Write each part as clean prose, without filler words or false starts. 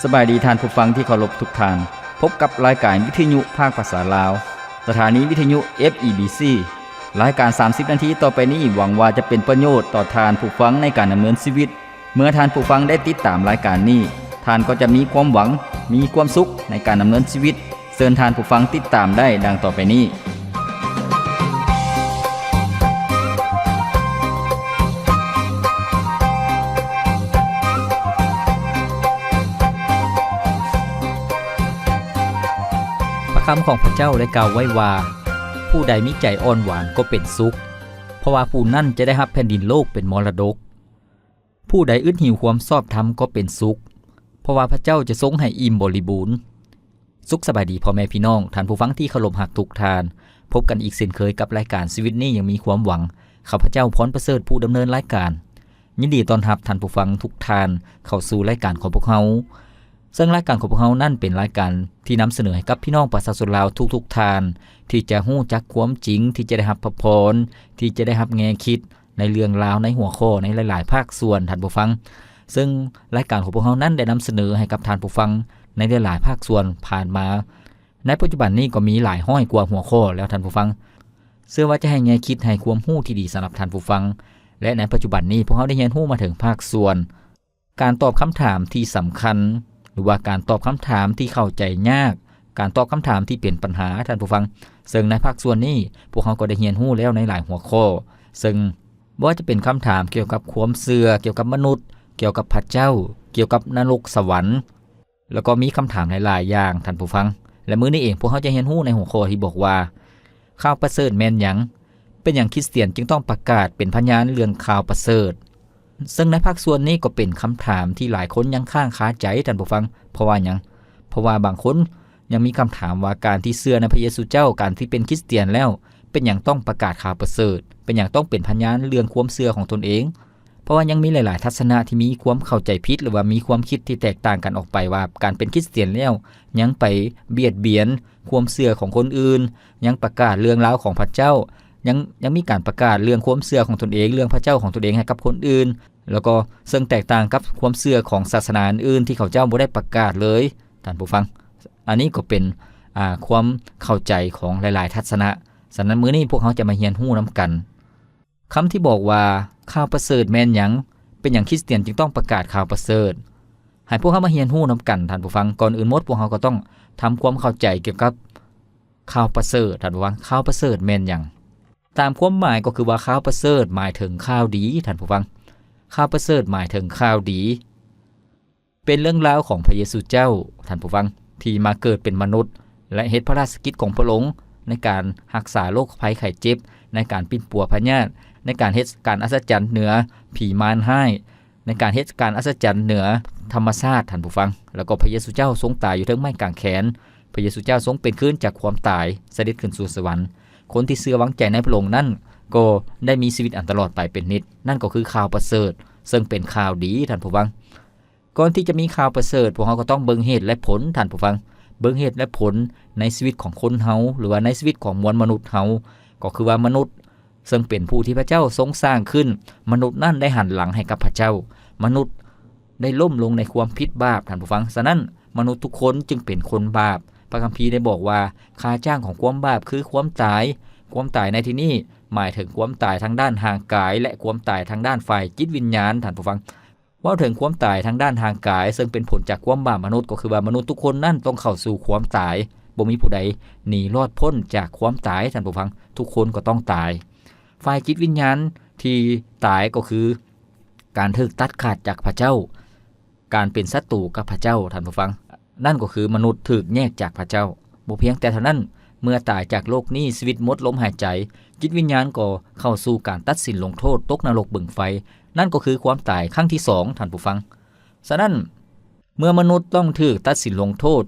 สบายดีท่านผู้ฟังที่เคารพทุกท่านพบกับรายการวิทยุภาคภาษาลาวสถานีวิทยุ FEBC รายการ30นาทีต่อไปนี้หวังว่าจะเป็นประโยชน์ต่อท่านผู้ฟังในการดำเนินชีวิตเมื่อท่านผู้ฟังได้ติดตามรายการนี้ท่านก็จะมีความหวังมีความสุขในการดำเนินชีวิตเชิญท่านผู้ฟังติดตามได้ดังต่อไปนี้คำของพระเจ้าได้กล่าวไว้ว่าผู้ใดมีใจอ่อนหวานก็เป็นสุขเพราะว่าผู้นั้นจะได้รับแผ่นดินโลกเป็นมรดกผู้ใดอึดหิวความชอบธรรมก็เป็นสุขเพราะว่าพระเจ้าจะทรงให้อิ่มบริบูรณ์สุขสบายดีพ่อแม่พี่น้องท่านผู้ฟังที่เคารพรักทุกท่านพบกันอีกเช่นเคยกับรายการชีวิตนี้ยังมีความหวังข้าพเจ้าพรประเสริฐผู้ดำเนินรายการยินดีต้อนรับท่านผู้ฟังทุกท่านเข้าสู่รายการของพวกเราซึ่งรายการของพวกเรานั่นเป็นรายการที่นำเสนอให้กับพี่น้องประชาชนลาวทุกท่านที่จะฮู้จักความจริงที่จะได้รับพระพรที่จะได้รับแง่คิดในเรื่องราวในหัวข้อในหลายๆภาคส่วนท่านผู้ฟังซึ่งรายการของพวกเรานั้นได้นำเสนอให้กับท่านผู้ฟังในหลายๆภาคส่วนผ่านมาในปัจจุบันนี้ก็มีหลายห้อยกว่าหัวข้อแล้วท่านผู้ฟังเชื่อว่าจะให้แง่คิดให้ความรู้ที่ดีสำหรับท่านผู้ฟังและในปัจจุบันนี้พวกเราได้เรียนรู้มาถึงภาคส่วนการตอบคำถามที่สำคัญหรือว่าการตอบคำถามที่เข้าใจยากการตอบคำถามที่เป็นปัญหาท่านผู้ฟังซึ่งในภาคส่วนนี้พวกเราก็ได้เรียนรู้แล้วในหลายหัวข้อซึ่งว่าจะเป็นคำถามเกี่ยวกับความเชื่อเกี่ยวกับมนุษย์เกี่ยวกับพระเจ้าเกี่ยวกับนรกสวรรค์แล้วก็มีคำถามหลายๆอย่างท่านผู้ฟังและมื้อนี้เองพวกเราจะเรียนรู้ในหัวข้อที่บอกว่าข่าวประเสริฐแม่นหยังเป็นอย่างคริสเตียนจึงต้องประกาศเป็นพยานเรื่องข่าวประเสริฐซึ่งในภาคส่วนนี้ก็เป็นคำถามที่หลายคนยังค้างคาใจท่านผู้ฟังเพราะว่าหยังเพราะว่าบางคนยังมีคำถามว่าการที่เชื่อในพระเยซูเจ้าการที่เป็นคริสเตียนแล้วเป็นอย่างต้องประกาศข่าวประเสริฐเป็นอย่างต้องเป็นพยานเรื่องความเชื่อของตนเองเพราะว่ายังมีหลายๆทัศนะที่มีความเข้าใจผิดหรือว่ามีความคิดที่แตกต่างกันออกไปว่าการเป็นคริสเตียนแล้วยังไปเบียดเบียนความเชื่อของคนอื่นยังประกาศเรื่องราวของพระเจ้ายังมีการประกาศเรื่องความเชื่อของตนเองเรื่องพระเจ้าของตนเองให้กับคนอื่นแล้วก็ซึ่งแตกต่างกับความเชื่อของศาสนาอื่นที่เขาเจ้าบ่ได้ประกาศเลยท่านผู้ฟังอันนี้ก็เป็นความเข้าใจของหลายๆทัศนะฉะนั้นมื้อนี้พวกเขาจะมาเรียนรู้นำกันคำที่บอกว่าข่าวประเสริฐแม่นหยังเป็นอย่างคริสเตียนจึงต้องประกาศข่าวประเสริฐให้พวกเขามาเรียนรู้นำกันท่านผู้ฟังก่อนอื่นหมดพวกเขาก็ต้องทำความเข้าใจเกี่ยวกับข่าวประเสริฐท่านผู้ฟังข่าวประเสริฐแม่นหยังตามความหมายก็คือว่าข่าวประเสริฐหมายถึงข่าวดีท่านผู้ฟังข่าวประเสริฐหมายถึงข่าวดีเป็นเรื่องราวของพระเยซูเจ้าท่านผู้ฟังที่มาเกิดเป็นมนุษย์และเฮ็ดพระราชกิจของพระองค์ในการรักษาโรคภัยไข้เจ็บในการปิ้นปัวพญาติในการเฮ็ดการอัศจรรย์เหนือผีมารร้ายในการเฮ็ดการอัศจรรย์เหนือธรรมชาติท่านผู้ฟังแล้วก็พระเยซูเจ้าทรงตายอยู่เทิงไม้กางแขนพระเยซูเจ้าทรงเป็นขึ้นจากความตายเสด็จขึ้นสู่สวรรค์คนที่เชื่อวางใจในพระองค์นั้นก็ได้มีชีวิตอันตลอดไปเป็นนิจนั่นก็คือข่าวประเสริฐซึ่งเป็นข่าวดีท่านผู้ฟังก่อนที่จะมีข่าวประเสริฐพวกเราก็ต้องเบิ่งเหตุและผลท่านผู้ฟังเบิ่งเหตุและผลในชีวิตของคนเฮาหรือว่าในชีวิตของมวลมนุษย์เฮาก็คือว่ามนุษย์ซึ่งเป็นผู้ที่พระเจ้าทรงสร้างขึ้นมนุษย์นั้นได้หันหลังให้กับพระเจ้ามนุษย์ได้ล่มลงในความผิดบาปท่านผู้ฟังฉะนั้นมนุษย์ทุกคนจึงเป็นคนบาปพระคัมภีร์ได้บอกว่าค่าจ้างของความบาปคือความตายในที่นี้หมายถึงความตายทางด้านทางกายและความตายทางด้านฝ่ายจิตวิญญาณท่านผู้ฟังว่าถึงความตายทางด้านทางกายซึ่งเป็นผลจากความบาปมนุษย์ก็คือว่ามนุษย์ทุกคนนั้นต้องเข้าสู่ความตายบ่มีผู้ใดหนีรอดพ้นจากความตายท่านผู้ฟังทุกคนก็ต้องตายฝ่ายจิตวิญญาณที่ตายก็คือการถูกตัดขาดจากพระเจ้าการเป็นศัตรูกับพระเจ้าท่านผู้ฟังนั่นก็คือมนุษย์ถูกแยกจากพระเจ้าบ่เพียงแต่เท่านั้นเมื่อตายจากโลกนี้ชีวิตหมดลมหายใจจิตวิญญาณก็เข้าสู่การตัดสินลงโทษตกนรกบึงไฟนั่นก็คือความตายครั้งที่2ท่านผู้ฟังฉะนั้นเมื่อมนุษย์ต้องถูกตัดสินลงโทษ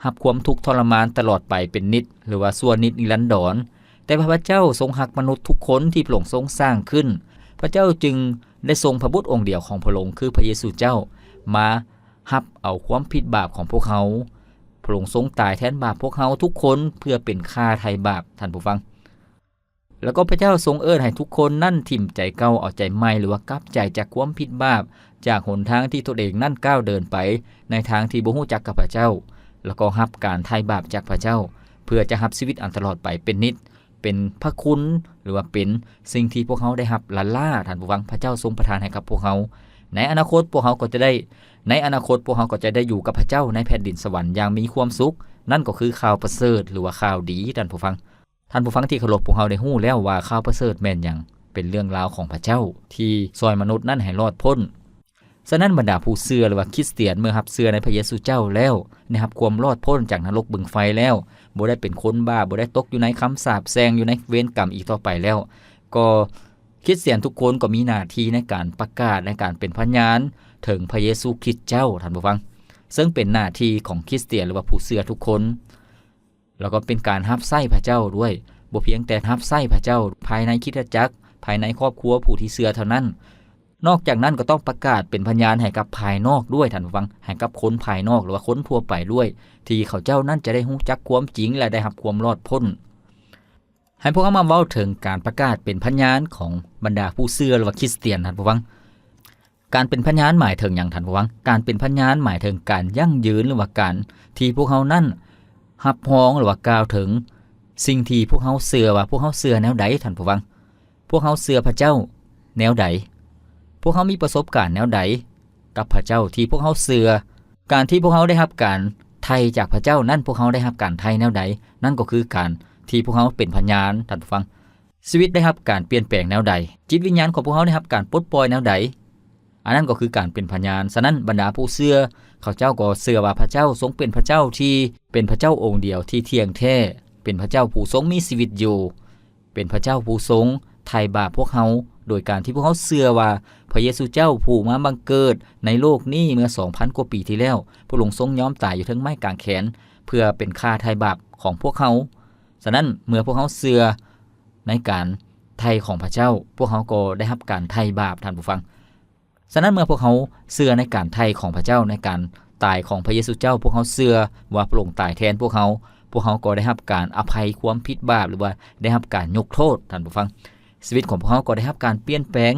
รับความทุกข์ทรมานตลอดไปเป็นนิจหรือว่าชั่วนิจนิรันดรแต่พระเจ้าทรงรักมนุษย์ทุกคนที่พระองค์ทรงสร้างขึ้นพระเจ้าจึงได้ทรงพระบุตรองค์เดียวของพระองค์คือพระเยซูเจ้ามารับเอาความผิดบาปของพวกเขาพระองค์ทรงตายแทนบาปพวกเขาทุกคนเพื่อเป็นค่าไถ่บาปท่านผู้ฟัง แล้วก็พระเจ้าทรงเอิ้นให้ทุกคนนั่นถิ่มใจเก่าเอาใจใหม่หรือว่ากลับใจจากความผิดบาปจากหนทางที่ตนเองนั่นก้าวเดินไปในทางที่บ่ฮู้จักกับพระเจ้าแล้วก็รับการไถ่บาปจากพระเจ้าเพื่อจะรับชีวิตอันตลอดไปเป็นนิจเป็นพระคุณหรือว่าเป็นสิ่งที่พวกเขาได้รับละล่าท่านผู้ฟังพระเจ้าทรงประทานให้กับพวกเขาในอนาคตพวกเขาก็จะได้อยู่กับพระเจ้าในแผ่นดินสวรรค์อย่างมีความสุขนั่นก็คือข่าวประเสริฐหรือว่าข่าวดีท่านผู้ฟังที่เคารพพวกเขาได้ฮู้แล้วว่าข่าวประเสริฐแม่นหยังเป็นเรื่องราวของพระเจ้าที่ซอยมนุษย์นั้นให้รอดพ้นฉะนั้นบรรดาผู้เชื่อหรือว่าคริสเตียนเมื่อรับเชื่อในพระเยซูเจ้าแล้วนะครับความรอดพ้นจากนรกบึงไฟแล้วบ่ได้เป็นคนบ้าบ่ได้ตกอยู่ในคำสาปแช่งอยู่ในเวรกรรมอีกต่อไปแล้วก็คริสเตียนทุกคนก็มีหน้าที่ในการประกาศในการเป็นพยานถึงพระเยซูคริสต์เจ้าท่านผู้ฟังซึ่งเป็นหน้าที่ของคริสเตียนหรือว่าผู้เชื่อทุกคนแล้วก็เป็นการรับใช้พระเจ้าด้วยบ่เพียงแต่รับใช้พระเจ้าภายในคริสตจักรภายในครอบครัวผู้ที่เชื่อเท่านั้นนอกจากนั้นก็ต้องประกาศเป็นพยานให้กับภายนอกด้วยท่านผู้ฟังให้กับคนภายนอกหรือว่าคนทั่วไปด้วยที่เขาเจ้านั้นจะได้รู้จักความจริงและได้รับความรอดพ้นให้พวกเรามาเว้าถึงการประกาศเป็นพยานของบรรดาผู้เชื่อหรือว่าคริสเตียนท่านผู้ฟังการเป็นพยานหมายถึงอย่างท่านผู้ฟังการเป็นพยานหมายถึงการยั่งยืนหรือว่าการที่พวกเขานั้นรับรองหรือว่ากล่าวถึงสิ่งที่พวกเขาเชื่อว่าพวกเขาเชื่อแนวใดท่านผู้ฟังพวกเขาเชื่อพระเจ้าแนวใดพวกเขามีประสบการณ์แนวใดกับพระเจ้าที่พวกเขาเชื่อการที่พวกเขาได้รับการไถ่จากพระเจ้านั่นพวกเขาได้รับการไถ่แนวใดนั่นก็คือการที่พวกเขาเป็นพยานท่านผู้ฟังชีวิตได้รับการเปลี่ยนแปลงแนวใดจิตวิญญาณของพวกเขาได้รับการปลดปล่อยแนวใดอันนั้นก็คือการเป็นพยานฉะนั้นบรรดาผู้เชื่อเขาเจ้าก็เชื่อว่าพระเจ้าทรงเป็นพระเจ้าที่เป็นพระเจ้าองค์เดียวที่เที่ยงแท้เป็นพระเจ้าผู้ทรงมีชีวิตอยู่เป็นพระเจ้าผู้ทรงไถ่บาปพวกเขาโดยการที่พวกเขาเชื่อว่าพระเยซูเจ้าผู้มาบังเกิดในโลกนี้เมื่อ 2,000 กว่าปีที่แล้วพระองค์ทรงยอมตายอยู่ทั้งไม้กางแขนเพื่อเป็นค่าไถ่บาปของพวกเขาฉะนั้นเมื่อพวกเขาเชื่อในการไถ่ของพระเจ้าพวกเขาก็ได้รับการไถ่บาปท่านผู้ฟังฉะนั้นเมื่อพวกเขาเชื่อในการไถ่ของพระเจ้าในการตายของพระเยซูเจ้าพวกเขาเชื่อว่าพระองค์ตายแทนพวกเขาก็ได้รับการอภัยความผิดบาปหรือว่าได้รับการยกโทษท่านผู้ฟังชีวิตของพวกเขาก็ได้รับการเปลี่ยนแปลง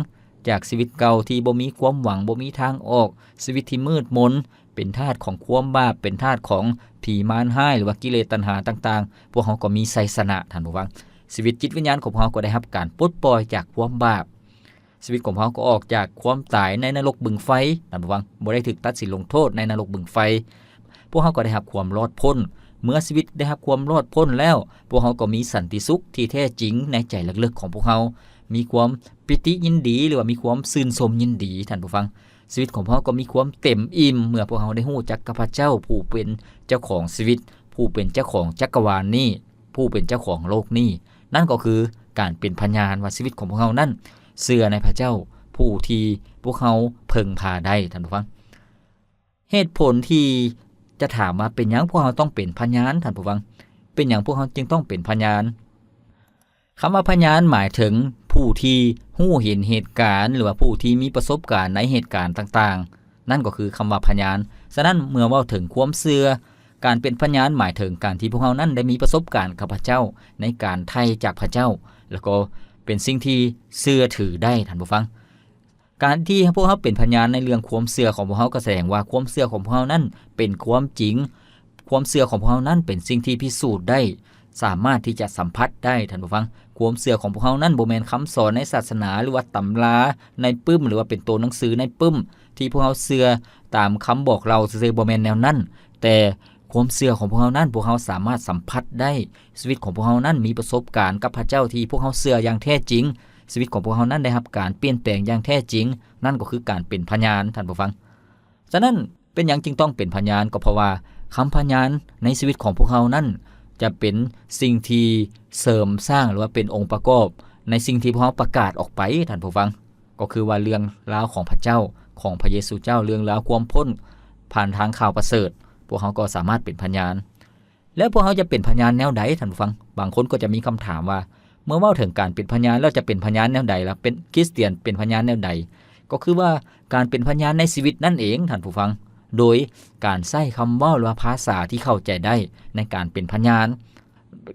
จากชีวิตเก่าที่บ่มีความหวังบ่มีทางออกชีวิตที่มืดมนเป็นทาสของความบาปเป็นทาสของผีมารร้ายหรือว่ากิเลสตัณหาต่างๆพวกเขาก็มีชัยชนะท่านผู้ฟังชีวิตจิตวิญญาณของพวกเขาก็ได้รับการปลดปล่อยจากความบาปชีวิตของพวกเขาก็ออกจากความตายในนรกบึงไฟท่านผู้ฟังบ่ได้ถูกตัดสินลงโทษในนรกบึงไฟพวกเขาก็ได้รับความรอดพ้นเมื่อชีวิตได้รับความรอดพ้นแล้วพวกเขาก็มีสันติสุขที่แท้จริงในใจลึกๆของพวกเขามีความปิติยินดีหรือว่ามีความชื่นชมยินดีท่านผู้ฟังชีวิตของพวกเขาก็มีความเต็มอิ่มเมื่อพวกเขาได้ฮู้จักกับพระเจ้าผู้เป็นเจ้าของชีวิตผู้เป็นเจ้าของจักรวาลนี้ผู้เป็นเจ้าของโลกนี้นั่นก็คือการเป็นพยานว่าชีวิตของพวกเขานั้นเชื่อในพระเจ้าผู้ที่พวกเขาพึ่งพาได้ท่านผู้ฟังเหตุผลที่จะถามว่าเป็นหยังพวกเขาต้องเป็นพยานท่านผู้ฟังเป็นหยังพวกเขาจึงต้องเป็นพยานคำว่าพยานหมายถึงผู้ที่ฮู้เห็นเหตุการณ์หรือว่าผู้ที่มีประสบการณ์ในเหตุการณ์ต่างๆนั่นก็คือคำว่าพยานฉะนั้นเมื่อเว้าถึงความเชื่อการเป็นพยานหมายถึงการที่พวกเขานั้นได้มีประสบการณ์กับพระเจ้าในการไถ่จากพระเจ้าแล้วก็เป็นสิ่งที่เชื่อถือได้ท่านผู้ฟังการที่พวกเขาเป็นพยานในเรื่องความเชื่อของพวกเขาก็แสดงว่าความเชื่อของพวกเขานั้นเป็นความจริงความเชื่อของพวกเขานั้นเป็นสิ่งที่พิสูจน์ได้สามารถที่จะสัมผัสได้ท่านผู้ฟังความเชื่อของพวกเขานั้นบ่แม่นคำสอนในศาสนาหรือว่าตำราในปึ้มหรือว่าเป็นตัวหนังสือในปึ้มที่พวกเขาเชื่อตามคำบอกเราซื่อๆบ่แม่นแนวนั้นแต่ความเชื่อของพวกเขานั้นพวกเขาสามารถสัมผัสได้ชีวิตของพวกเขานั้นมีประสบการณ์กับพระเจ้าที่พวกเขาเชื่ออย่างแท้จริงชีวิตของพวกเขานั้นได้รับการเปลี่ยนแปลงอย่างแท้จริงนั่นก็คือการเป็นพยานท่านผู้ฟังฉะนั้นเป็นหยังจึงต้องเป็นพยานก็เพราะว่าคำพยานในชีวิตของพวกเขานั้นจะเป็นสิ่งที่เสริมสร้างหรือว่าเป็นองค์ประกอบในสิ่งที่พวกเขาประกาศออกไปท่านผู้ฟังก็คือว่าเรื่องราวของพระเจ้าของพระเยซูเจ้าเรื่องราวความพ้นผ่านทางข่าวประเสริฐพวกเขาก็สามารถเป็นพยานแล้วพวกเขาจะเป็นพยานแนวใดท่านผู้ฟังบางคนก็จะมีคำถามว่าเมื่อเว้าถึงการเป็นพยานแล้วจะเป็นพยานแนวใดล่ะเป็นคริสเตียนเป็นพยานแนวใดก็คือว่าการเป็นพยานในชีวิตนั่นเองท่านผู้ฟังโดยการใช้คำเว้าหรือภาษาที่เข้าใจได้ในการเป็นพยาน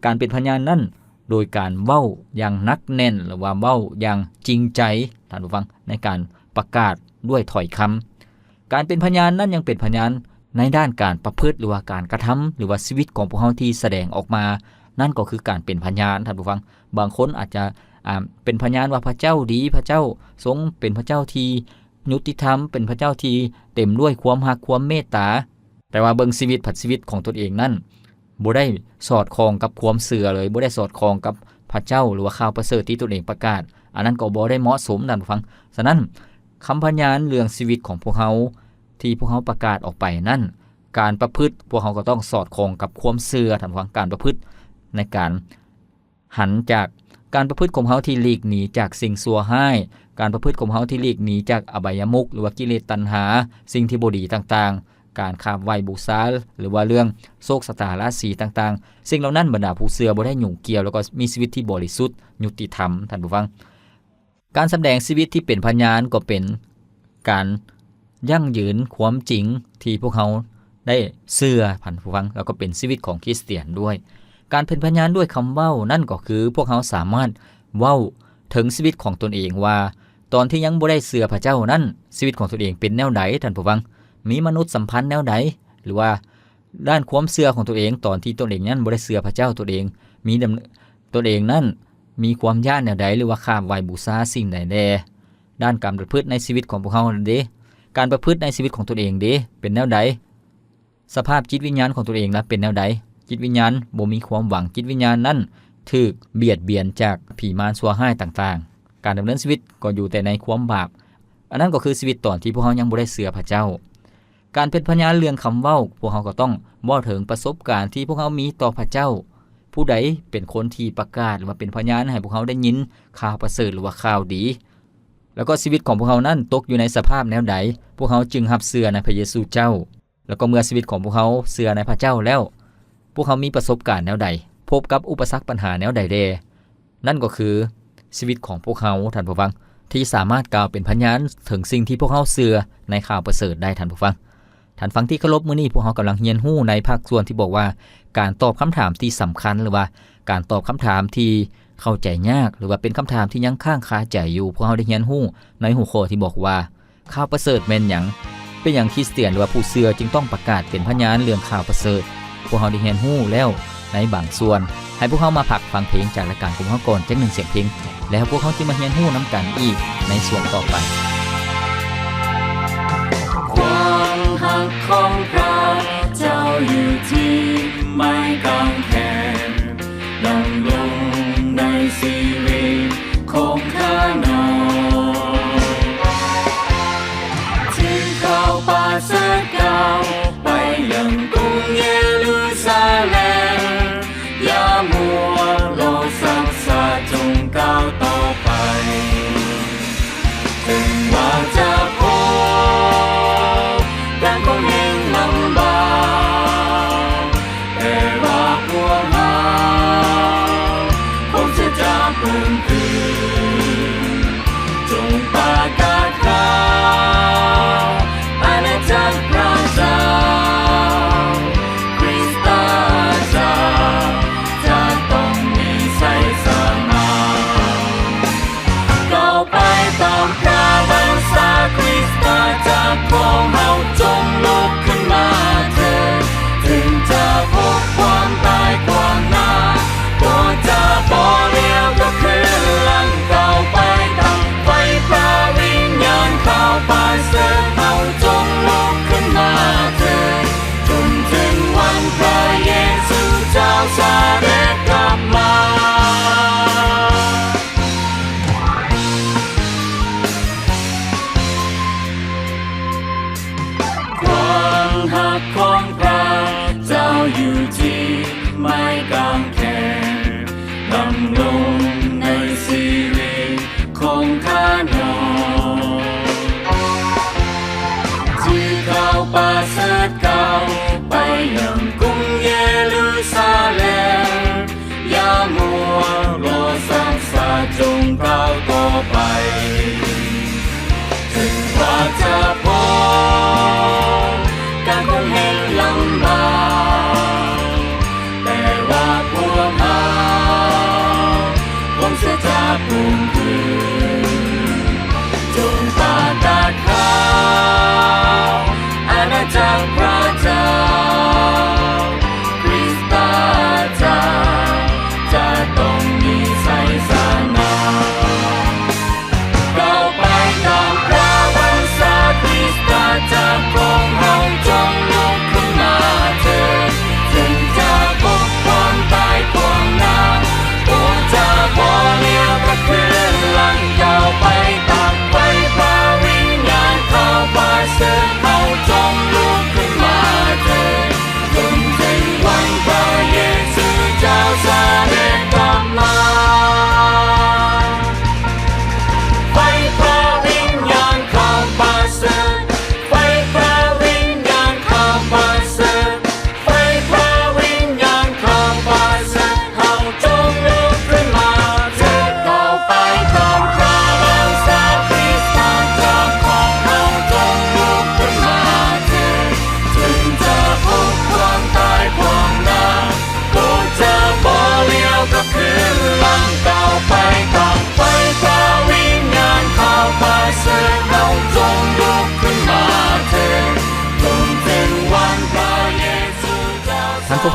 การเป็นพยานนั้น โดยการเว้าอย่างนักแน่นหรือว่าเว้าอย่างจริงใจท่านผู้ฟังในการประกาศด้วยถ้อยคำการเป็นพยานนั้นยังเป็นพยานในด้านการประพฤติหรือว่าการกระทำหรือว่าชีวิตของพวกเราที่แสดงออกมานั่นก็คือการเป็นพยานท่านผู้ฟังบางคนอาจจะเป็นพยานว่าพระเจ้าดีพระเจ้าทรงเป็นพระเจ้าที่ยุติธรรมเป็นพระเจ้าที่เต็มด้วยความรักความเมตตาแต่ว่าเบิ่งชีวิตของตนเองนั้นบ่ได้สอดคล้องกับความเชื่อเลยบ่ได้สอดคล้องกับพระเจ้าหรือว่าข่าวประเสริฐที่ตนเองประกาศอันนั้นก็บ่ได้เหมาะสมท่านผู้ฟังฉะนั้นคำพยานเรื่องชีวิตของพวกเขาที่พวกเขาประกาศออกไปนั่นการประพฤติพวกเขาก็ต้องสอดคล้องกับความเชื่อท่านผู้ฟังการประพฤติในการหันจากการประพฤติของเขาที่หลีกหนีจากสิ่งชั่วร้ายการประพฤติของเขาที่หลีกหนีจากอบายมุขหรือว่ากิเลสตัณหาสิ่งที่บ่ดีต่างๆการคาบไหว้บูชาหรือว่าเรื่องโชคชะตาราศีต่างๆสิ่งเหล่านั้นบรรดาผู้เชื่อบ่ได้ยุ่งเกี่ยวแล้วก็มีชีวิตที่บริสุทธิ์ยุติธรรมท่านผู้ฟังการแสดงชีวิตที่เป็นพยานก็เป็นการยั่งยืนความจริงที่พวกเขาได้เชื่อท่านผู้ฟังแล้วก็เป็นชีวิตของคริสเตียนด้วยการเป็นพยานด้วยคำเว้านั่นก็คือพวกเขาสามารถเว้าถึงชีวิตของตนเองว่าตอนที่ยังบ่ได้เชื่อพระเจ้านั้นชีวิตของตนเองเป็นแนวใดท่านผู้ฟังมีมนุษย์สัมพันธ์แนวใดหรือว่าด้านความเชื่อของตัวเองตอนที่ตนเองนั้นบ่ได้เชื่อพระเจ้าตัวเองมีตนเองนั้นมีความย่านแนวใดหรือว่าคาบไหว้บูชาสิ่งใดแน่ด้านการประพฤติในชีวิตของพวกเขาเด้การประพฤติในชีวิตของตนเองเด้เป็นแนวใดสภาพจิตวิญญาณของตนเองนะเป็นแนวใดจิตวิญญาณบ่มีความหวังจิตวิญญาณนั้นถูกเบียดเบียนจากผีมารชั่วร้ายต่างๆการดำเนินชีวิตก็อยู่แต่ในความบาปอันนั้นก็คือชีวิตตอนที่พวกเขายังบ่ได้เชื่อพระเจ้าการเป็นพยานเรื่องคำเว้าพวกเขาก็ต้องเว้าถึงประสบการณ์ที่พวกเขามีต่อพระเจ้าผู้ใดเป็นคนที่ประกาศหรือว่าเป็นพยานให้พวกเขาได้ยินข่าวประเสริฐหรือว่าข่าวดีแล้วก็ชีวิตของพวกเขานั้นตกอยู่ในสภาพแนวใดพวกเขาจึงรับเชื่อในพระเยซูเจ้าแล้วก็เมื่อชีวิตของพวกเขาเชื่อในพระเจ้าแล้วพวกเขามีประสบการณ์แนวใดพบกับอุปสรรคปัญหาแนวใดแดนั่นก็คือชีวิตของพวกเขาท่านผู้ฟังที่สามารถกล่าวเป็นพยานถึงสิ่งที่พวกเขาเชื่อในข่าวประเสริฐได้ท่านผู้ฟังท่านฟังที่เคารพมื้อนี้พวกเขากำลังเรียนรู้ในภาคส่วนที่บอกว่าการตอบคำถามที่สำคัญหรือว่าการตอบคำถามที่เข้าใจยากหรือว่าเป็นคำถามที่ยังค้างคาใจอยู่พวกเขาได้เรียนรู้ในหัวข้อที่บอกว่าข่าวประเสริฐแม่นหยังเป็นหยังคริสเตียนหรือว่าผู้เชื่อจึงต้องประกาศเป็นพยานเรื่องข่าวประเสริฐพวกเขาได้เรียนรู้แล้วในบางส่วนให้พวกเขามาพักฟังเพลงจากรายการของเขาก่อนจักหนึ่งเสียงเพลงแล้วพวกเขาจะมาเรียนรู้นํกันอีกในส่วนต่อไปความหักของพระเจ้าอยู่ที่ไม้กางเขนดำลงในชีวิตของข้าน้องที่เข้าป่าเสือเก่าไปยังกรุงเยรูซาเล็มอย่ามัวรอสักษาจงก้าวต่อไปถึงว่าจะพบการคงแห่งลำบากแต่ว่าพวกเราคงจะพึ่งคืนจงประกาศข่าวอาณาจักรพระเจ้าคริสตจักรจะต้องมีชัยชนะก้าวไปตามพระวงศาคริสตจักรของเฮาจงลุกขึ้นมาเถิดถึงจะพบความตายความหน้าก็จะบ่เลี้ยวก็คือหลังก้าวไปตามไฟพระวิญญาณเข้าป่าเสือเฮาจงลุกขึ้นมาเถิดจนถึงวันพระเยซูเจ้าเสด็จกลับมาความหักของพระเจ้าอยู่ที่ไม้กางเขนดำลงในชีวิตของข้าน้องที่เข้าป่าเสือเก่าไปยังกรุงเยรูซาเล็มอย่ามัวรอสักษาจงก้าวต่อไปถึงว่าจะพบการคงแห่งลำบากแต่ว่าพวกเรา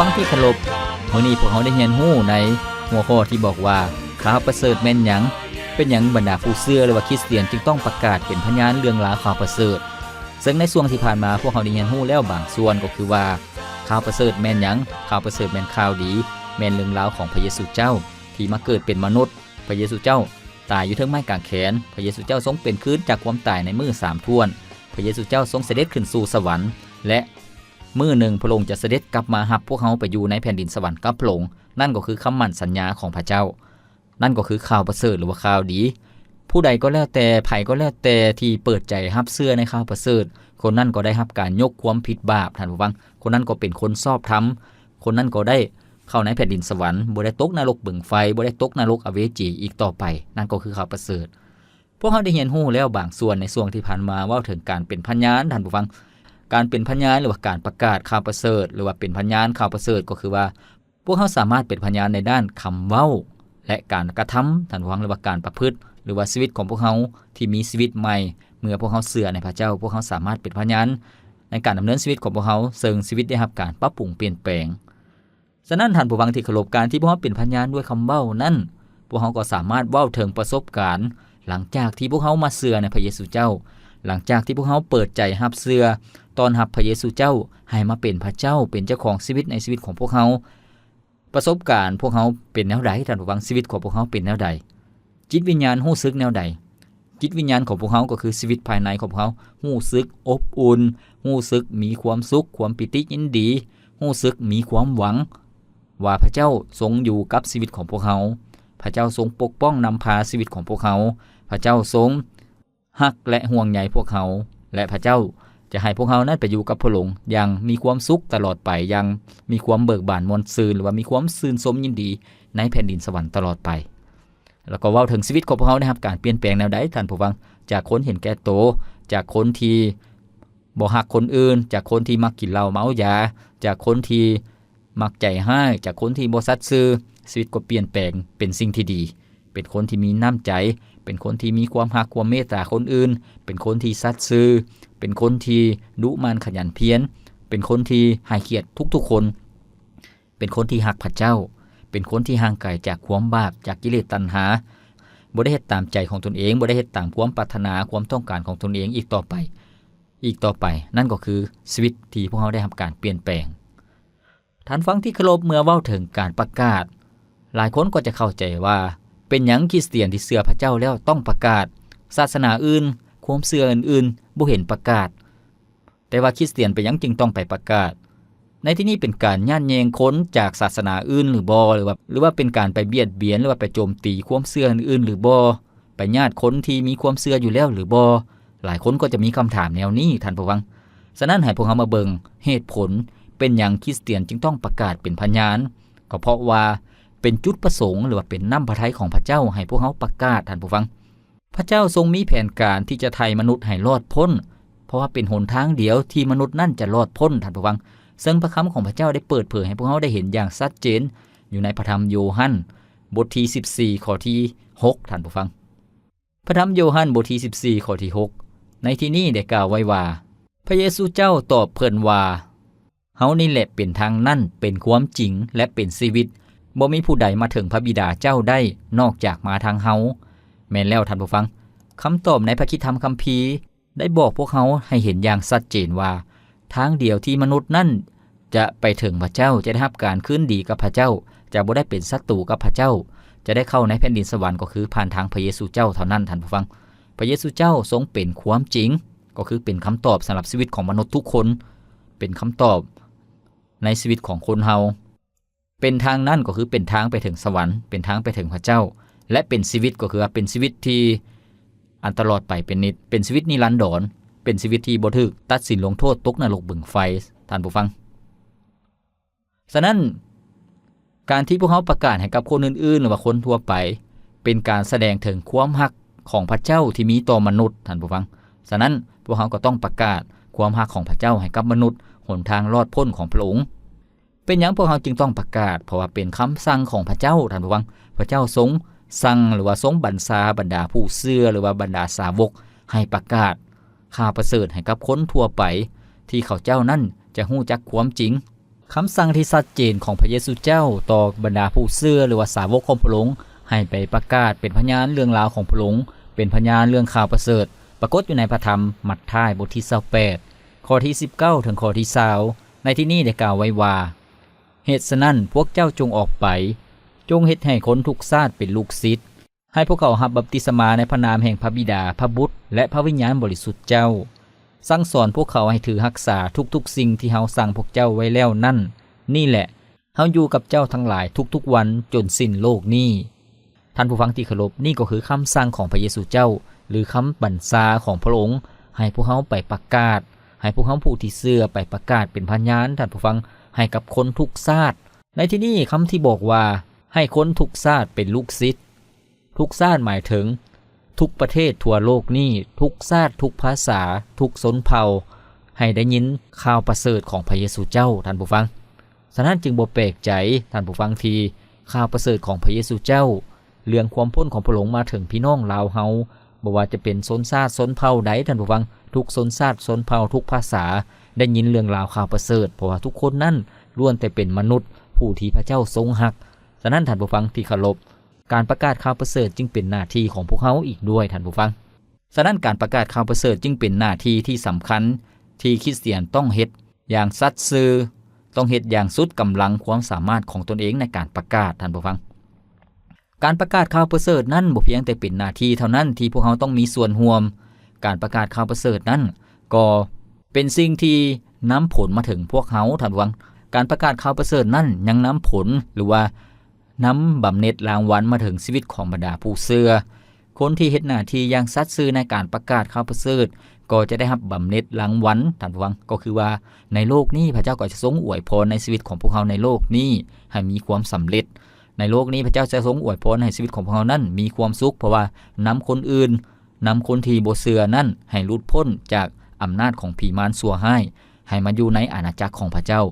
ฟังที่เคารพมื้อนี้พวกเราได้เรียนรู้ในหัวข้อที่บอกว่าข่าวประเสริฐแม่นหยังเป็นหยังบรรดาผู้เชื่อหรือว่าคริสเตียนจึงต้องประกาศเป็นพยานเรื่องราวข่าวประเสริฐซึ่งในช่วงที่ผ่านมาพวกเราได้เรียนรู้แล้วบางส่วนก็คือว่าข่าวประเสริฐแม่นหยังข่าวประเสริฐแม่นข่าวดีแม่นเรื่องราวของพระเยซูเจ้าที่มาเกิดเป็นมนุษย์พระเยซูเจ้าตายอยู่เทิงไม้กางแขนพระเยซูเจ้าทรงเป็นคืนจากความตายในมื้อ3ถ้วนพระเยซูเจ้าทรงเสด็จขึ้นสู่สวรรค์และมื้อหนึ่งพระองค์จะเสด็จกลับมารับพวกเขาไปอยู่ในแผ่นดินสวรรค์กับพระองค์นั่นก็คือคำมั่นสัญญาของพระเจ้านั่นก็คือข่าวประเสริฐหรือว่าข่าวดีผู้ใดก็แล้วแต่ไผก็แล้วแต่ที่เปิดใจรับเชื่อในข่าวประเสริฐคนนั้นก็ได้รับการยกความผิดบาปท่านผู้ฟังคนนั้นก็เป็นคนชอบธรรมคนนั้นก็ได้เข้าในแผ่นดินสวรรค์บ่ได้ตกนรกบึงไฟบ่ได้ตกนรกอเวจีอีกต่อไปนั่นก็คือข่าวประเสริฐพวกเราได้เรียนรู้แล้วบางส่วนในช่วงที่ผ่านมาว่าถึงการเป็นพยานท่านผู้ฟังการเป็นพยานหรือว่าการประกาศข่าวประเสริฐหรือว่าเป็นพยานข่าวประเสริฐก็คือว่าพวกเขาสามารถเป็นพยานในด้านคำเว้าและการกระทำท่านผู้ฟังหรือว่าการประพฤติหรือว่าชีวิตของพวกเขาที่มีชีวิตใหม่เมื่อพวกเขาเชื่อในพระเจ้าพวกเขาสามารถเป็นพยานในการดำเนินชีวิตของพวกเขาซึ่งชีวิตได้รับการปรับปรุงเปลี่ยนแปลงฉะนั้นท่านผู้ฟังที่เคารพการที่พวกเขาเป็นพยานด้วยคำเว้านั้นพวกเขาก็สามารถเว้าถึงประสบการณ์หลังจากที่พวกเขามาเชื่อในพระเยซูเจ้าหลังจากที่พวกเขาเปิดใจรับเชื่อตอนรับพระเยซูเจ้าให้มาเป็นพระเจ้าเป็นเจ้าของชีวิตในชีวิตของพวกเขาประสบการณ์พวกเขาเป็นแนวใดท่านผู้ฟังชีวิตของพวกเขาเป็นแนวใดจิตวิญญาณรู้สึกแนวใดจิตวิญญาณของพวกเขาก็คือชีวิตภายในของพวกเขารู้สึกอบอุ่นรู้สึกมีความสุขความปิติยินดีรู้สึกมีความหวังว่าพระเจ้าทรงอยู่กับชีวิตของพวกเขาพระเจ้าทรงปกป้องนำพาชีวิตของพวกเขาพระเจ้าทรงฮักและห่วงใยพวกเขาและพระเจ้าจะให้พวกเขานั้นไปอยู่กับพระองค์อย่างมีความสุขตลอดไปอย่างมีความเบิกบานมวลซื่นหรือว่ามีความซื่นสมยินดีในแผ่นดินสวรรค์ตลอดไปแล้วก็เว้าถึงชีวิตของพวกเขานะครับการเปลี่ยนแปลงแนวใดท่านผู้ฟังจากคนเห็นแก่โตจากคนที่บ่ฮักคนอื่นจากคนที่มักกินเหล้าเมายาจากคนที่มักใจห้ายจากคนที่บ่สัตย์ซื่อชีวิตก็เปลี่ยนแปลงเป็นสิ่งที่ดีเป็นคนที่มีน้ำใจเป็นคนที่มีความฮักความเมตตาคนอื่นเป็นคนที่สัตย์ซื่อเป็นคนที่ดุมันขยันเพียรเป็นคนที่ให้เกียรติทุกๆคนเป็นคนที่ฮักพระเจ้าเป็นคนที่ห่างไกลจากความบาปจากกิเลสตัณหาบ่ได้เฮ็ดตามใจของตนเองบ่ได้เฮ็ดตามความปรารถนาความต้องการของตนเองอีกต่อไปนั่นก็คือชีวิตที่พวกเขาได้รับการเปลี่ยนแปลงท่านฟังที่เคารพเมื่อเว้าถึงการประกาศหลายคนก็จะเข้าใจว่าเป็นหยังคริสเตียนที่เชื่อพระเจ้าแล้วต้องประกาศศาสนาอื่นความเชื่ออื่นๆบ่เห็นประกาศแต่ว่าคริสเตียนเป็นหยังจึงต้องไปประกาศในที่นี้เป็นการย่านแยงคนจากศาสนาอื่นหรือบ่หรือว่าเป็นการไปเบียดเบียนหรือว่าไปโจมตีความเชื่ออื่นๆหรือบ่ไปญาติคนที่มีความเชื่ออยู่แล้วหรือบ่หลายคนก็จะมีคำถามแนวนี้ท่านผู้ฟังฉะนั้นให้พวกเรามาเบิ่งเหตุผลเป็นหยังคริสเตียนจึงต้องประกาศเป็นพยานก็เพราะว่าเป็นจุดประสงค์หรือว่าเป็นน้ำพระทัยของพระเจ้าให้พวกเขาประกาศท่านผู้ฟังพระเจ้าทรงมีแผนการที่จะไถ่มนุษย์ให้รอดพ้นเพราะว่าเป็นหนทางเดียวที่มนุษย์นั่นจะรอดพ้นท่านผู้ฟังซึ่งพระคำของพระเจ้าได้เปิดเผยให้พวกเขาได้เห็นอย่างชัดเจนอยู่ในพระธรรมโยฮันบทที่14ข้อที่6ท่านผู้ฟังพระธรรมโยฮันบทที่14ข้อที่6ในที่นี้ได้กล่าวไว้ว่าพระเยซูเจ้าตอบเพิ่นว่าเฮานี่แหละเป็นทางนั่นเป็นความจริงและเป็นชีวิตบ่มีผู้ใดมาถึงพระบิดาเจ้าได้นอกจากมาทางเฮาแม่นแล้วท่านผู้ฟังคำตอบในพระคิดธรรมคัมภีร์ได้บอกพวกเขาให้เห็นอย่างชัดเจนว่าทางเดียวที่มนุษย์นั่นจะไปถึงพระเจ้าจะได้รับการคืนดีกับพระเจ้าจะบ่ได้เป็นศัตรูกับพระเจ้าจะได้เข้าในแผ่นดินสวรรค์ก็คือผ่านทางพระเยซูเจ้าเท่านั้นท่านผู้ฟังพระเยซูเจ้าทรงเป็นความจริงก็คือเป็นคำตอบสำหรับชีวิตของมนุษย์ทุกคนเป็นคำตอบในชีวิตของคนเฮาเป็นทางนั่นก็คือเป็นทางไปถึงสวรรค์เป็นทางไปถึงพระเจ้าและเป็นชีวิตก็คือเป็นชีวิตที่อันตลอดไปเป็นนิจเป็นชีวิตนิรันดรเป็นชีวิตที่บ่ถูกตัดสินลงโทษตกนรกบึงไฟท่านผู้ฟังฉะนั้นการที่พวกเขาประกาศให้กับคนอื่นๆหรือว่าคนทั่วไปเป็นการแสดงถึงความฮักของพระเจ้าที่มีต่อมนุษย์ท่านผู้ฟังฉะนั้นพวกเขาก็ต้องประกาศความฮักของพระเจ้าให้กับมนุษย์หนทางรอดพ้นของพระองค์เป็นหยังพวกเขาจึงต้องประกาศเพราะว่าเป็นคำสั่งของพระเจ้าท่านผู้ฟังพระเจ้าทรงสั่งหรือว่าทรงบัญชาบรรดาผู้เชื่อหรือว่าบรรดาสาวกให้ประกาศข่าวประเสริฐให้กับคนทั่วไปที่เขาเจ้านั้นจะฮู้จักความจริง คำสั่งที่ชัดเจนของพระเยซูเจ้าต่อบรรดาผู้เชื่อหรือว่าสาวกของพระองค์ให้ไปประกาศเป็นพยานเรื่องราวของพระองค์เป็นพยานเรื่องข่าวประเสริฐปรากฏอยู่ในพระธรรมมัทธิวบทที่28ข้อที่19ถึงข้อที่20ในที่นี้ได้กล่าวไว้ว่าเหตุฉะนั้นพวกเจ้าจงออกไปจงเฮ็ดให้คนทุกชาติเป็นลูกศิษย์ให้พวกเขารับบัพติศมาในพระนามแห่งพระบิดาพระบุตรและพระวิญญาณบริสุทธิ์เจ้าสั่งสอนพวกเขาให้ถือรักษาทุกๆสิ่งที่เฮาสั่งพวกเจ้าไว้แล้วนั่นนี่แหละเฮาอยู่กับเจ้าทั้งหลายทุกๆวันจนสิ้นโลกนี้ท่านผู้ฟังที่เคารพนี่ก็คือคำสั่งของพระเยซูเจ้าหรือคำบัญชาของพระองค์ให้พวกเฮาไปประกาศให้พวกเฮาผู้ที่เชื่อไปประกาศเป็นพยานท่านผู้ฟังให้กับคนทุกชาติในที่นี้คำที่บอกว่าให้คนทุกชาติเป็นลูกศิษย์ทุกชาติหมายถึงทุกประเทศทั่วโลกนี้ทุกชาติทุกภาษาทุกชนเผ่าให้ได้ยินข่าวประเสริฐของพระเยซูเจ้าท่านผู้ฟังฉะนั้นจึงบ่แปลกใจท่านผู้ฟังที่ข่าวประเสริฐของพระเยซูเจ้าเรื่องความพ้นของพระองค์มาถึงพี่น้องลาวเฮาบ่ว่าจะเป็นชนชาติชนเผ่าใดท่านผู้ฟังทุกชนชาติชนเผ่าทุกภาษาได้ยินเรื่องราวข่าวประเสริฐเพราะว่าทุกคนนั้นล้วนแต่เป็นมนุษย์ผู้ที่พระเจ้าทรงรักฉะนั้นท่านผู้ฟังที่เคารพการประกาศข่าวประเสริฐจึงเป็นหน้าที่ของพวกเขาอีกด้วยท่านผู้ฟังฉะนั้นการประกาศข่าวประเสริฐจึงเป็นหน้าที่ที่สำคัญที่คริสเตียนต้องเฮ็ดอย่างสัตย์ซื่อต้องเฮ็ดอย่างสุดกำลังความสามารถของตนเองในการประกาศท่านผู้ฟังการประกาศข่าวประเสริฐนั้นบ่เพียงแต่เป็นหน้าที่เท่านั้นที่พวกเขาต้องมีส่วนร่วมการประกาศข่าวประเสริฐนั้นก็เป็นสิ่งที่นำผลมาถึงพวกเขาท่านผู้ฟังการประกาศข่าวประเสริฐนั้นยังนำผลหรือว่านำบำเหน็จรางวัลมาถึงชีวิตของบรรดาผู้เชื่อคนที่เฮ็ดหน้าที่อย่างสัตย์ซื่อในการประกาศข่าวประเสริฐก็จะได้รับบำเหน็จรางวัลท่านผู้ฟังก็คือว่าในโลกนี้พระเจ้าก็จะทรงอวยพรในชีวิตของพวกเขาในโลกนี้ให้มีความสำเร็จในโลกนี้พระเจ้าจะทรงอวยพรให้ชีวิตของพวกเขานั้นมีความสุขเพราะว่านำคนอื่นนำคนที่บ่เชื่อนั้นให้หลุดพ้นจากอำนาจของผีมารชั่วร้ายให้มาอยู่ในอาณาจักรของพระเจ้า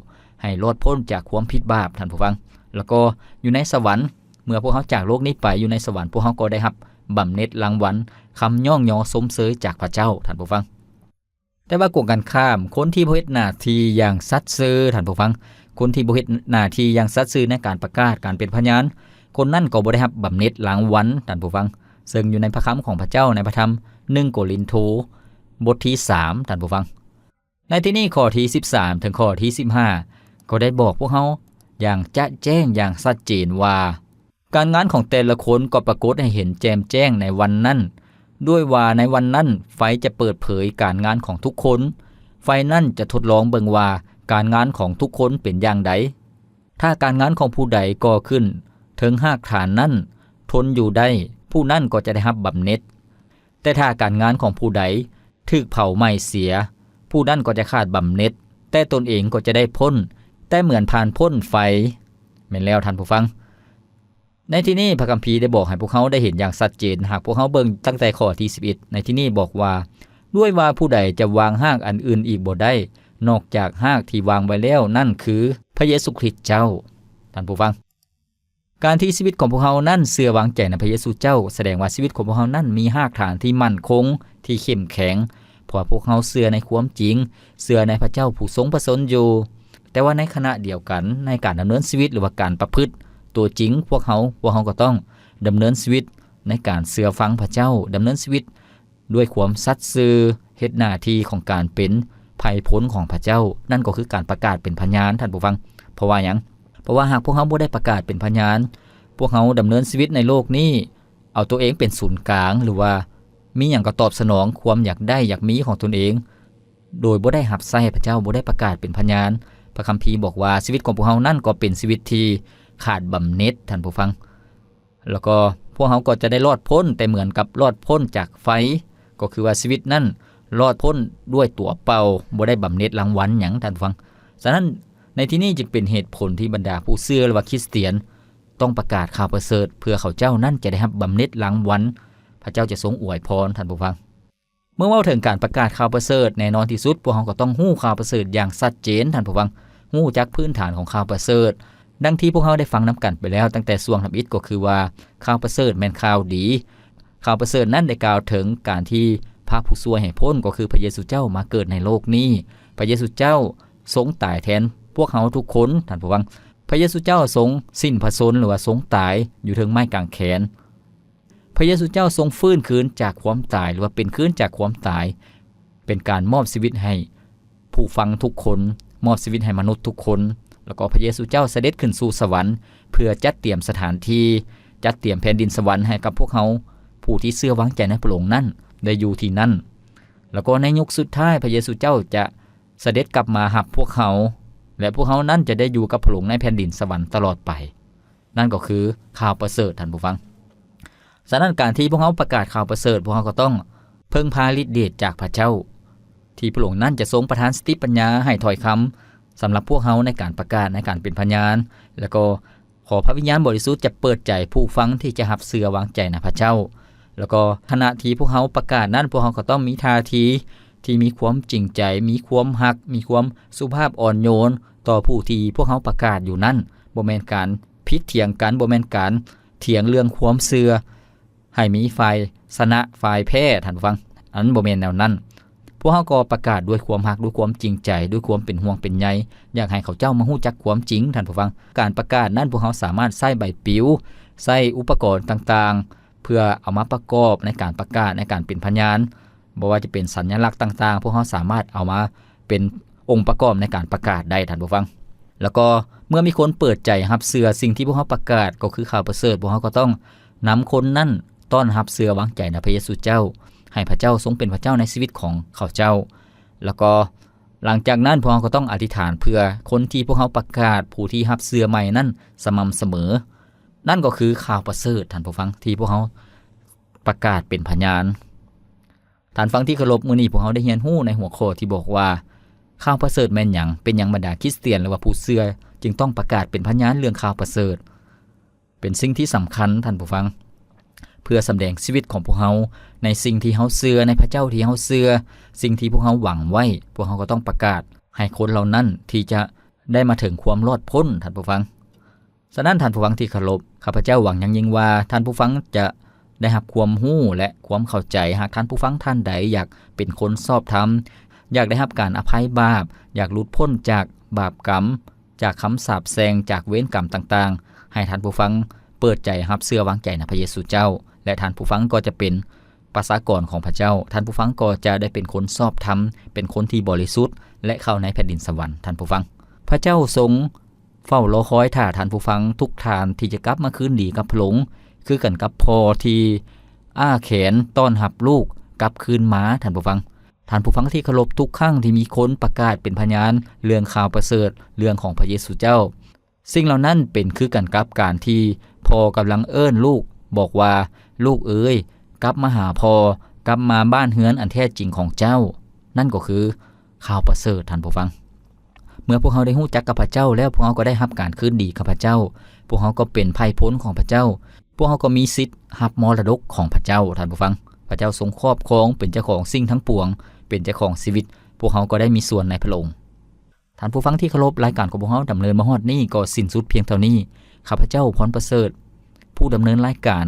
ให้รอดพ้นจากความผิดบาปท่านผู้ฟังแล้วก็อยู่ในสวรรค์เมื่อพวกเขาจากโลกนี้ไปอยู่ในสวรรค์พวกเขาก็ได้รับบำเหน็จรางวัลคำย่องยอสมเสยจากพระเจ้าท่านผู้ฟังแต่ว่ากวงกันข้ามคนที่บ่เฮ็ดหน้าที่อย่างสัตย์ซื่อท่านผู้ฟังคนที่บ่เฮ็ดหน้าที่อย่างสัตย์ซื่อในการประกาศการเป็นพยานคนนั้นก็บ่ได้รับบำเหน็จรางวัลท่านผู้ฟังซึ่งอยู่ในพระคำของพระเจ้าในพระธรรม1โครินธ์บทที่3ท่านผู้ฟังในที่นี้ข้อที่13ถึงข้อที่15ก็ได้บอกพวกเขาอย่างจะแจ้งอย่างชัดเจนว่าการงานของแต่ละคนก็ปรากฏให้เห็นแจ่มแจ้งในวันนั้นด้วยว่าในวันนั้นไฟจะเปิดเผยการงานของทุกคนไฟนั้นจะทดลองเบิ่งว่าการงานของทุกคนเป็นอย่างใดถ้าการงานของผู้ใดก่อขึ้นถึงหากฐานนั้นทนอยู่ได้ผู้นั้นก็จะได้รับบำเหน็จแต่ถ้าการงานของผู้ใดถูกเผาไหม้เสียผู้นั้นก็จะขาดบำเหน็จแต่ตนเองก็จะได้พ้นแต่เหมือนผ่านพ้นไฟแม่นแล้วท่านผู้ฟังในที่นี้พระคัมภีร์ได้บอกให้พวกเขาได้เห็นอย่างชัดเจนหากพวกเขาเบิ่งตั้งแต่ข้อที่11ในที่นี้บอกว่าด้วยว่าผู้ใดจะวางหากอันอื่นอีกบ่ได้นอกจากหากที่วางไว้แล้วนั่นคือพระเยซูคริสต์เจ้าท่านผู้ฟังการที่ชีวิตของพวกเขานั้นเชื่อวางใจในพระเยซูเจ้าแสดงว่าชีวิตของพวกเขานั้นมีรากฐานที่มั่นคงที่เข้มแข็งเพราะพวกเขาเชื่อในความจริงเชื่อในพระเจ้าผู้ทรงประสงค์อยู่แต่ว่าในขณะเดียวกันในการดำเนินชีวิตหรือว่าการประพฤติตัวจริงพวกเขาก็ต้องดำเนินชีวิตในการเชื่อฟังพระเจ้าดำเนินชีวิตด้วยความสัตย์ซื่อเฮ็ดหน้าที่ของการเป็นไผผลของพระเจ้านั่นก็คือการประกาศเป็นพยานท่านผู้ฟังเพราะว่าหยังเพราะว่าหากพวกเขาบ่ได้ประกาศเป็นพยานพวกเขาดำเนินชีวิตในโลกนี้เอาตัวเองเป็นศูนย์กลางหรือว่ามีหยังก็ตอบสนองความอยากได้อยากมีของตนเองโดยบ่ได้รับใช้พระเจ้าบ่ได้ประกาศเป็นพยานพระคัมภีร์บอกว่าชีวิตของพวกเขานั่นก็เป็นชีวิตที่ขาดบำเหน็จท่านผู้ฟังแล้วก็พวกเขาก็จะได้รอดพ้นแต่เหมือนกับรอดพ้นจากไฟก็คือว่าชีวิตนั้นรอดพ้นด้วยตัวเปล่าบ่ได้บำเหน็จรางวัลหยังท่านผู้ฟังฉะนั้นในที่นี้จึงเป็นเหตุผลที่บรรดาผู้เชื่อหรือว่าคริสเตียนต้องประกาศข่าวประเสริฐเพื่อเขาเจ้านั้นจะได้รับบำเหน็จรางวัลพระเจ้าจะทรงอวยพรท่านผู้ฟังเมื่อเว้าถึงการประกาศข่าวประเสริฐแน่นอนที่สุดพวกเขาก็ต้องฮู้ข่าวประเสริฐอย่างชัดเจนท่านผู้ฟังฮู้จักพื้นฐานของข่าวประเสริฐดังที่พวกเขาได้ฟังนำกันไปแล้วตั้งแต่ช่วงทำอิฐก็คือว่าข่าวประเสริฐแม่นข่าวดีข่าวประเสริฐนั้นได้กล่าวถึงการที่พระผู้ช่วยให้พ้นก็คือพระเยซูเจ้ามาเกิดในโลกนี้พระเยซูเจ้าทรงตายแทน พวกเฮาทุกคนท่านผู้ฟังพระเยซูเจ้าทรงสิ้นพระชนม์หรือว่าทรงตายอยู่เทิงไม้กางแขนพระเยซูเจ้าทรงฟื้นคืนจากความตายหรือว่าเป็นคืนจากความตายเป็นการมอบชีวิตให้ผู้ฟังทุกคนมอบชีวิตให้มนุษย์ทุกคนแล้วก็พระเยซูเจ้าเสด็จขึ้นสู่สวรรค์เพื่อจัดเตรียมสถานที่จัดเตรียมแผ่นดินสวรรค์ให้กับพวกเฮาผู้ที่เชื่อวางใจในพระองค์นั้นได้อยู่ที่นั่นแล้วก็ในยุคสุดท้ายพระเยซูเจ้าจะเสด็จกลับมารับพวกเขาและพวกเขานั้นจะได้อยู่กับพระองค์ในแผ่นดินสวรรค์ตลอดไปนั่นก็คือข่าวประเสริฐท่านผู้ฟังฉะนั้นการที่พวกเขาประกาศข่าวประเสริฐพวกเขาก็ต้องเพิ่งพาฤทธิ์เดชจากพระเจ้าที่พระองค์นั้นจะทรงประทานสติปัญญาให้ถ้อยคำสำหรับพวกเขาในการประกาศในการเป็นพยานแล้วก็ขอพระวิญญาณบริสุทธิ์จะเปิดใจผู้ฟังที่จะรับเชื่อวางใจในพระเจ้าแล้วก็ขณะที่พวกเขาประกาศนั้นพวกเขาก็ต้องมีท่าทีที่มีความจริงใจมีความฮักมีความสุภาพอ่อนโยนต่อผู้ที่พวกเขาประกาศอยู่นั้นบ่แม่นการพิดเถียงกันบ่แม่นการเถียงเรื่องความเชื่อให้มีฝ่ายชนะฝ่ายแพ้ท่านผู้ฟังอันบ่แม่นแนวนั้นพวกเขาก็ประกาศด้วยความฮักด้วยความจริงใจด้วยความเป็นห่วงเป็นใยอยากให้เขาเจ้ามาฮู้จักความจริงท่านผู้ฟังการประกาศนั้นพวกเขาสามารถใช้ใบปลิวใช้อุปกรณ์ต่างๆเพื่อเอามาประกอบในการประกาศในการเป็นพยานบ่ว่าจะเป็นสัญลักษณ์ต่างๆพวกเขาสามารถเอามาเป็นองค์ประกอบในการประกาศได้ท่านผู้ฟังแล้วก็เมื่อมีคนเปิดใจรับเชื่อสิ่งที่พวกเขาประกาศก็คือข่าวประเสริฐพวกเขาก็ต้องนำคนนั้นต้อนรับเชื่อวางใจในพระเยซูเจ้าให้พระเจ้าทรงเป็นพระเจ้าในชีวิตของเขาเจ้าแล้วก็หลังจากนั้นพวกเขาก็ต้องอธิษฐานเพื่อคนที่พวกเขาประกาศผู้ที่รับเชื่อใหม่นั้นสม่ำเสมอนั่นก็คือข่าวประเสริฐท่านผู้ฟังที่พวกเขาประกาศเป็นพยานท่านฟังที่เคารพมื้อนี้พวกเขาได้เรียนรู้ในหัวข้อที่บอกว่าข่าวประเสริฐแม่นหยังเป็นหยังบรรดาคริสเตียนหรือว่าผู้เชื่อจึงต้องประกาศเป็นพยานเรื่องข่าวประเสริฐเป็นสิ่งที่สำคัญท่านผู้ฟังเพื่อสำแดงชีวิตของพวกเขาในสิ่งที่เขาเชื่อในพระเจ้าที่เขาเชื่อสิ่งที่พวกเขาหวังไว้พวกเขาก็ต้องประกาศให้คนเหล่านั้นที่จะได้มาถึงความรอดพ้นท่านผู้ฟังฉะนั้นท่านผู้ฟังที่เคารพข้าพเจ้าหวังอย่างยิ่งว่าท่านผู้ฟังจะได้รับความรู้และความเข้าใจหากท่านผู้ฟังท่านใดอยากเป็นคนชอบธรรมอยากได้รับการอภัยบาปอยากหลุดพ้นจากบาปกรรมจากคำสาปแช่งจากเวรกรรมต่างๆให้ท่านผู้ฟังเปิดใจรับเชื่อวางใจในพระเยซูเจ้าและท่านผู้ฟังก็จะเป็นประชากรของพระเจ้าท่านผู้ฟังก็จะได้เป็นคนชอบธรรมเป็นคนที่บริสุทธิ์และเข้าในแผ่นดินสวรรค์ท่านผู้ฟังพระเจ้าทรงเฝ้ารอคอยท่าท่านผู้ฟังทุกท่านที่จะกลับมาคืนดีกับพระองค์คือกันกับพ่อที่อ้าแขนต้อนรับลูกกลับคืนมาท่านผู้ฟังที่เคารพทุกครั้งที่มีคนประกาศเป็นพยานเรื่องข่าวประเสริฐเรื่องของพระเยซูเจ้าสิ่งเหล่านั้นเป็นคือกันกับการที่พ่อกำลังเอิ้นลูกบอกว่าลูกเอ๋ยกลับมาหาพ่อกลับมาบ้านเฮือนอันแท้จริงของเจ้านั่นก็คือข่าวประเสริฐท่านผู้ฟังเมื่อพวกเขาได้ฮู้จักกับพระเจ้าแล้วพวกเขาก็ได้รับการคืนดีกับพระเจ้าพวกเขาก็เป็นไพพ้นของพระเจ้าพวกเขาก็มีสิทธิ์รับมรดกของพระเจ้าท่านผู้ฟังพระเจ้าทรงครอบครองเป็นเจ้าของสิ่งทั้งปวงเป็นเจ้าของชีวิตพวกเขาก็ได้มีส่วนในพระองค์ท่านผู้ฟังที่เคารพรายการของพวกเขาดำเนินมาฮอดนี้ก็สิ้นสุดเพียงเท่านี้ข้าพเจ้าพรประเสริฐผู้ดำเนินรายการ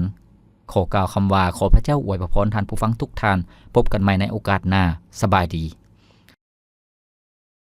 ขอกล่าวคำว่าขอพระเจ้าอวยพรท่านผู้ฟังทุกท่านพบกันใหม่ในโอกาสหน้าสบายดี